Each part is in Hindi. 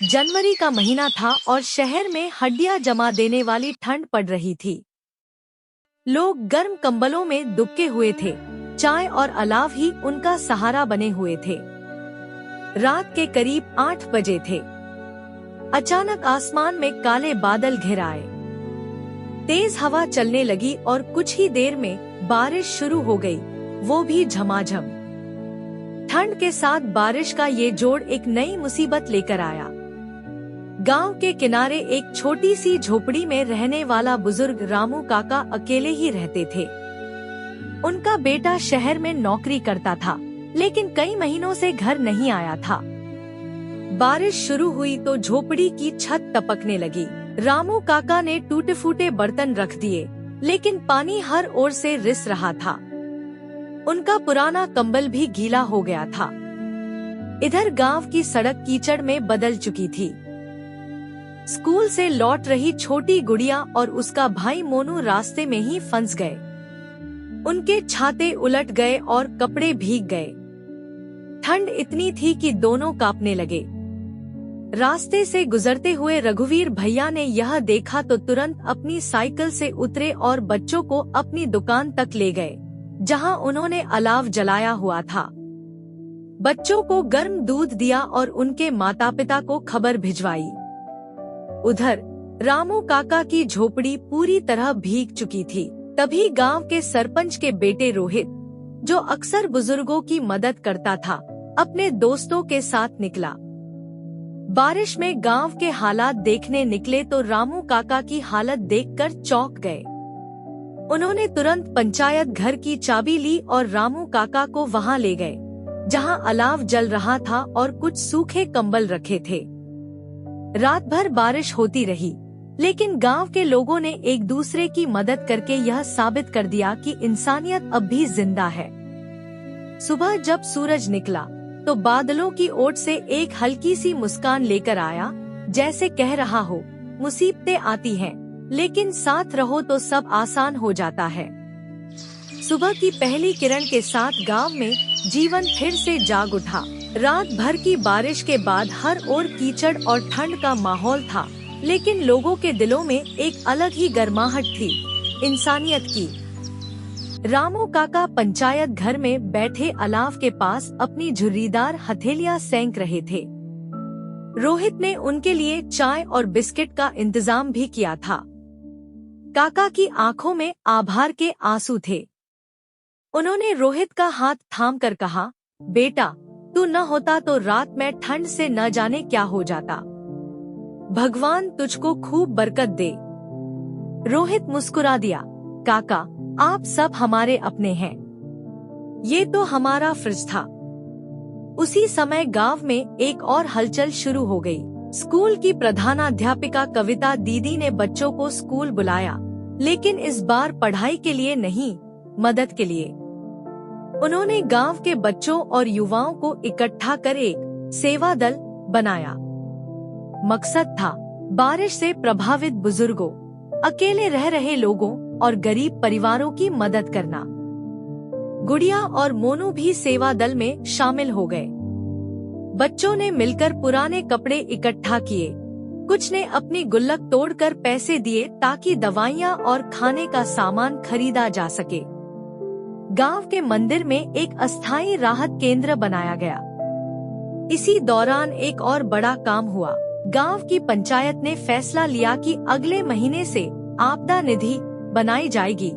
जनवरी का महीना था और शहर में हड्डियां जमा देने वाली ठंड पड़ रही थी। लोग गर्म कंबलों में दुबके हुए थे। चाय और अलाव ही उनका सहारा बने हुए थे। रात के करीब 8 बजे थे। अचानक आसमान में काले बादल घिर आए। तेज हवा चलने लगी और कुछ ही देर में बारिश शुरू हो गई, वो भी झमाझम। ठंड के साथ बारिश का ये जोड़ एक नई मुसीबत लेकर आया। गांव के किनारे एक छोटी सी झोपड़ी में रहने वाला बुजुर्ग रामू काका अकेले ही रहते थे। उनका बेटा शहर में नौकरी करता था, लेकिन कई महीनों से घर नहीं आया था। बारिश शुरू हुई तो झोपड़ी की छत टपकने लगी। रामू काका ने टूटे फूटे बर्तन रख दिए, लेकिन पानी हर ओर से रिस रहा था। उनका पुराना कंबल भी गीला हो गया था। इधर गांव की सड़क कीचड़ में बदल चुकी थी। स्कूल से लौट रही छोटी गुड़िया और उसका भाई मोनू रास्ते में ही फंस गए। उनके छाते उलट गए और कपड़े भीग गए। ठंड इतनी थी कि दोनों कांपने लगे। रास्ते से गुजरते हुए रघुवीर भैया ने यह देखा तो तुरंत अपनी साइकिल से उतरे और बच्चों को अपनी दुकान तक ले गए, जहां उन्होंने अलाव जलाया हुआ था। बच्चों को गर्म दूध दिया और उनके माता पिता को खबर भिजवाई। उधर रामू काका की झोपड़ी पूरी तरह भीग चुकी थी। तभी गांव के सरपंच के बेटे रोहित, जो अक्सर बुजुर्गों की मदद करता था, अपने दोस्तों के साथ निकला। बारिश में गांव के हालात देखने निकले तो रामू काका की हालत देखकर चौंक गए। उन्होंने तुरंत पंचायत घर की चाबी ली और रामू काका को वहां ले गए, जहां अलाव जल रहा था और कुछ सूखे कंबल रखे थे। रात भर बारिश होती रही, लेकिन गांव के लोगों ने एक दूसरे की मदद करके यह साबित कर दिया कि इंसानियत अब भी जिंदा है। सुबह जब सूरज निकला तो बादलों की ओट से एक हल्की सी मुस्कान लेकर आया, जैसे कह रहा हो, मुसीबतें आती हैं, लेकिन साथ रहो तो सब आसान हो जाता है। सुबह की पहली किरण के साथ गांव में जीवन फिर से जाग उठा। रात भर की बारिश के बाद हर ओर कीचड़ और ठंड का माहौल था, लेकिन लोगों के दिलों में एक अलग ही गर्माहट थी, इंसानियत की। रामू काका पंचायत घर में बैठे अलाव के पास अपनी झुर्रीदार हथेलियां सेंक रहे थे। रोहित ने उनके लिए चाय और बिस्किट का इंतजाम भी किया था। काका की आंखों में आभार के आंसू थे। उन्होंने रोहित का हाथ थामकर कहा, बेटा, तू न होता तो रात में ठंड से न जाने क्या हो जाता। भगवान तुझको खूब बरकत दे। रोहित मुस्कुरा दिया, काका, आप सब हमारे अपने हैं। ये तो हमारा फर्ज था। उसी समय गांव में एक और हलचल शुरू हो गई। स्कूल की प्रधानाध्यापिका कविता दीदी ने बच्चों को स्कूल बुलाया, लेकिन इस बार पढ़ाई के लिए नहीं, मदद के लिए। उन्होंने गांव के बच्चों और युवाओं को इकट्ठा कर एक सेवा दल बनाया। मकसद था बारिश से प्रभावित बुजुर्गों, अकेले रह रहे लोगों और गरीब परिवारों की मदद करना। गुड़िया और मोनू भी सेवा दल में शामिल हो गए। बच्चों ने मिलकर पुराने कपड़े इकट्ठा किए, कुछ ने अपनी गुल्लक तोड़कर पैसे दिए ताकि दवाइयाँ और खाने का सामान खरीदा जा सके। गांव के मंदिर में एक अस्थायी राहत केंद्र बनाया गया। इसी दौरान एक और बड़ा काम हुआ। गांव की पंचायत ने फैसला लिया कि अगले महीने से आपदा निधि बनाई जाएगी,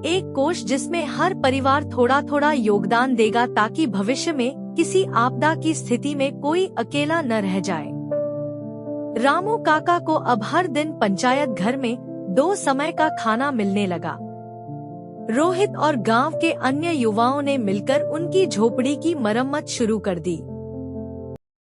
एक कोष जिसमें हर परिवार थोड़ा थोड़ा योगदान देगा ताकि भविष्य में किसी आपदा की स्थिति में कोई अकेला न रह जाए। रामू काका को अब हर दिन पंचायत घर में 2 समय का खाना मिलने लगा। रोहित और गांव के अन्य युवाओं ने मिलकर उनकी झोपड़ी की मरम्मत शुरू कर दी।